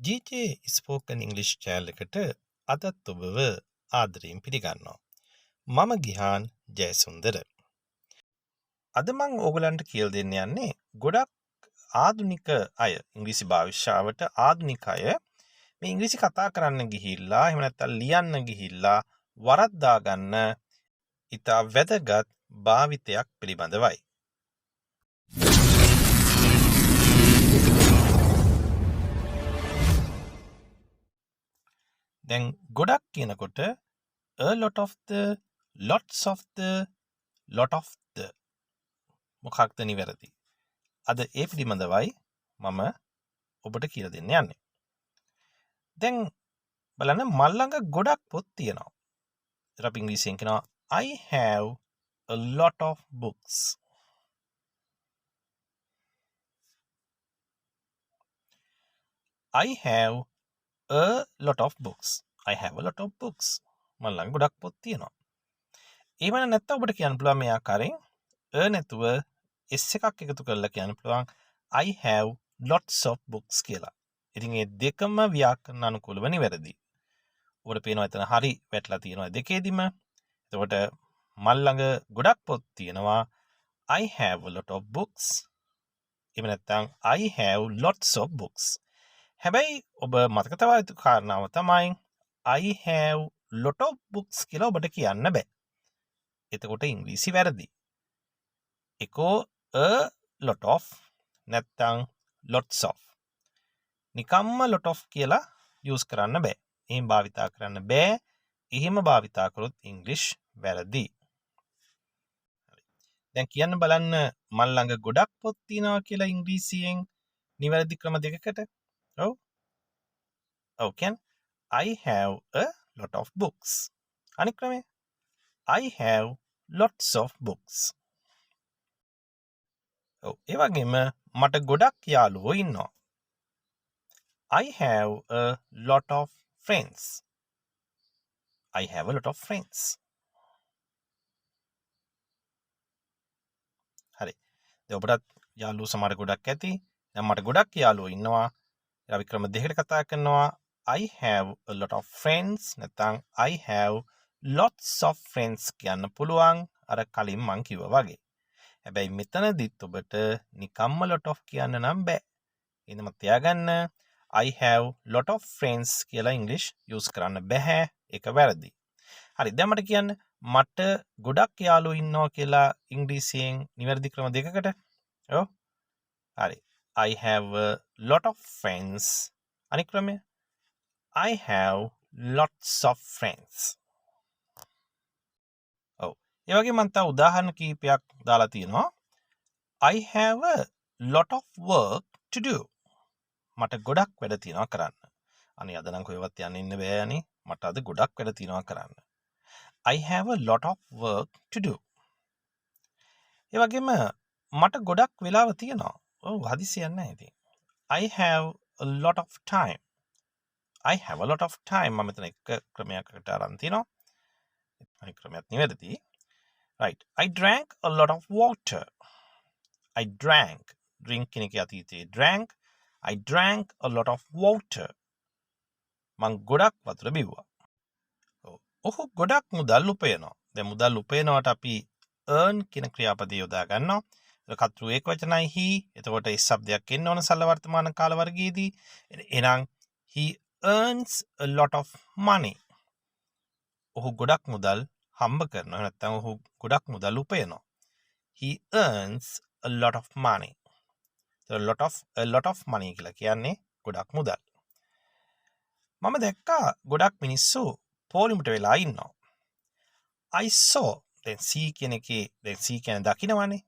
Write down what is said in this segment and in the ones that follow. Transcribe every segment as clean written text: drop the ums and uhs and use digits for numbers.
ජීජේ spoken English චෑනල් එකට අදත් ඔබව ආදරයෙන් පිළිගන්නවා. මම ගිහාන් ජයසුන්දර. අද මම ඕගලන්ට කියලා දෙන්න යන්නේ ගොඩක් ආධුනික අය ඉංග්‍රීසි භාෂාවට ආධුනික අය මේ ඉංග්‍රීසි කතා කරන්න ගිහිල්ලා එහෙම නැත්නම් ලියන්න ගිහිල්ලා වරද්දා ගන්න ඉතා වැදගත් භාවිතයක් පිළිබඳවයි. දැන් ගොඩක් කියනකොට a lot of the, lots of the, lot of the මොකක්ද නිවැරදි? අද ඒ පිළිබඳවයි මම ඔබට කියලා දෙන්න යන්නේ. දැන් බලන්න මල් ළඟ ගොඩක් පොත් තියෙනවා. ඒත් අපි ඉංග්‍රීසියෙන් කියනවා I have a lot of books. I have a lot of books. I have a lot of books. මල් ළඟ ගොඩක් පොත් තියෙනවා. එහෙම නැත්නම් ඔබට කියන්න පුළුවන් මේ ආකාරයෙන් නැතුව S එකක් එකතු කරලා කියන්න පුළුවන් I have lots of books කියලා. ඉතින් මේ දෙකම ව්‍යාකරණ අනුකූලව නිවැරදි. ඔබට පේනවා එතන හරි වැටලා තියෙනවා දෙකේදීම. එතකොට මල් ළඟ ගොඩක් පොත් තියෙනවා. I have a lot of books. එහෙම නැත්නම් I have lots of books. හැබැයි ඔබ මතක තබා යුතු කාරණාව තමයි I have lot of books කියලා ඔබට කියන්න බෑ. එතකොට ඉංග්‍රීසි වැරදි. එකෝ a lot of නැත්නම් lots of. නිකම්ම lot of කියලා යූස් කරන්න බෑ. එහෙම භාවිතා කරන්න බෑ. එහෙම භාවිතා කරොත් ඉංග්‍රීසි වැරදි. දැන් කියන්න බලන්න මල් ළඟ ගොඩක් පොත් තියෙනවා කියලා ඉංග්‍රීසියෙන් නිවැරදි ක්‍රම දෙකකට. ඔව්. ඔව් කියන්නේ I have a lot of books. අනිත් ක්‍රමය I have lots of books. ඔව් ඒ වගේම මට ගොඩක් යාළුවෝ ඉන්නවා. I have a lot of friends. I have a lot of friends. හරි. දැන් ඔබට යාළුවෝ සමහර ගොඩක් ඇති. දැන් මට ගොඩක් යාළුවෝ ඉන්නවා. අපි ක්‍රම දෙකකට කතා කරනවා. I have a lot of friends නැත්නම් I have lots of friends කියන්න පුළුවන් අර කලින් මං කිව්වා වගේ. හැබැයි මෙතනදිත් ඔබට නිකම්ම lot of කියන්න නම් බෑ. එහෙනම් තියාගන්න I have lot of friends කියලා ඉංග්‍රීසි යූස් කරන්න බෑ. ඒක වැරදි. හරි දැන් මට කියන්න මට ගොඩක් යාළුවෝ ඉන්නවා කියලා ඉංග්‍රීසියෙන් නිවැරදි ක්‍රම දෙකකට. ඔව්. හරි. I have a lot of friends. අනිත් ක්‍රමය I have lots of friends. ඔව්. ඒ වගේ මම තව උදාහරණ කීපයක් දාලා තියෙනවා. I have a lot of work to do. මට ගොඩක් වැඩ තියෙනවා කරන්න. අනේ අද නම් කොහෙවත් යන්න ඉන්න බෑ අනේ. මට අද ගොඩක් වැඩ තියෙනවා කරන්න. I have a lot of work to do. ඒ වගේම මට ගොඩක් වෙලාව තියෙනවා. ඔව් හදිසියක් නැහැ ඉතින්. I have a lot of time. I have a lot of time. මම මෙතන එක ක්‍රමයකට අරන් තිනවා. අනිත් ක්‍රමයක් නිවැරදි. Right. I drank a lot of water. I drank. Drink කියන එකේ අතීතයේ drank. I drank a lot of water. මං ගොඩක් වතුර බිව්වා. ඔහු ගොඩක් මුදල් උපයනවා. දැන් මුදල් උපයනවට අපි earn කියන ක්‍රියාපදය යොදා ගන්නවා. ඒක කතෘ ඒකවචනයි he. එතකොට ඒ શબ્දයක් එන්න ඕන සරල වර්තමාන කාල වර්ගයේදී. එහෙනම් he earns a lot of money. ඔහු ගොඩක් මුදල් හම්බ කරනවා. නැත්නම් ඔහු ගොඩක් මුදල් උපයනවා. He earns a lot of money. So a lot of money කියලා කියන්නේ ගොඩක් මුදල්. මම දැක්කා ගොඩක් මිනිස්සු පොලිමට වෙලා ඉන්නවා. I saw. දැන් see කියන එකේ දැන් see කියන්නේ දකින්නවනේ.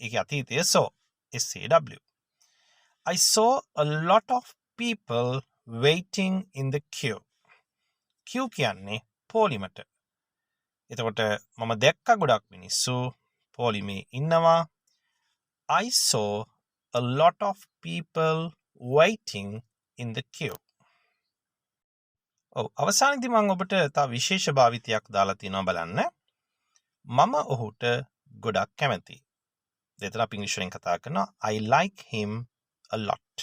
ඒකේ අතීතය saw. SAW. I saw a lot of people waiting in the queue. queue කියන්නේ පොලිමට. එතකොට මම දැක්කා ගොඩක් මිනිස්සු පොලිමේ ඉන්නවා. I saw a lot of people waiting in the queue. ඔව් අවසානයේදී මම ඔබට තව විශේෂ භාවිතයක් දාලා තියෙනවා බලන්න. මම ඔහුට ගොඩක් කැමතියි. දෙතර අපි ඉංග්‍රීසියෙන් කතා කරනවා I like him a lot.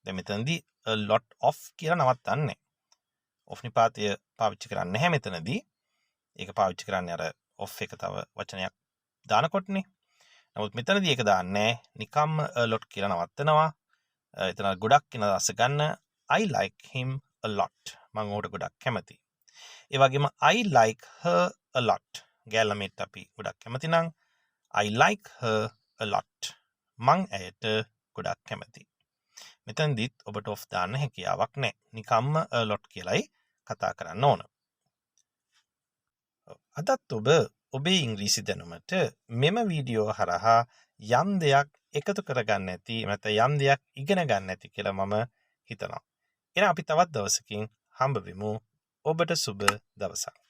දැන් මෙතනදී a lot of කියලා නවත්තන්නේ. of නිපාතය පාවිච්චි කරන්නේ නැහැ මෙතනදී. ඒක පාවිච්චි කරන්නේ අර of එක තව වචනයක් දානකොටනේ. නමුත් මෙතනදී ඒක දාන්නේ නිකම්ම a lot කියලා නවත්තනවා. එතන ගොඩක් කියන අදහස ගන්න I like him a lot. මම ඔහුට ගොඩක් කැමතියි. ඒ වගේම I like her a lot. ගෑල්ලමෙත් අපි ගොඩක් කැමති නම් I like her a lot. මං ඇයට ගොඩක් කැමතියි. මෙතනදිත් ඔබට of දාන්න හැකියාවක් නැහැ. නිකම්ම a lot කියලායි කතා කරන්න ඕන. අදත් ඔබ ඔබේ ඉංග්‍රීසි දැනුමට මෙම වීඩියෝ හරහා යම් දෙයක් එකතු කරගන්න ඇති නැත්නම් යම් දෙයක් ඉගෙන ගන්න ඇති කියලා මම හිතනවා. එහෙනම් අපි තවත් දවසකින් හම්බ වෙමු. ඔබට සුබ දවසක්.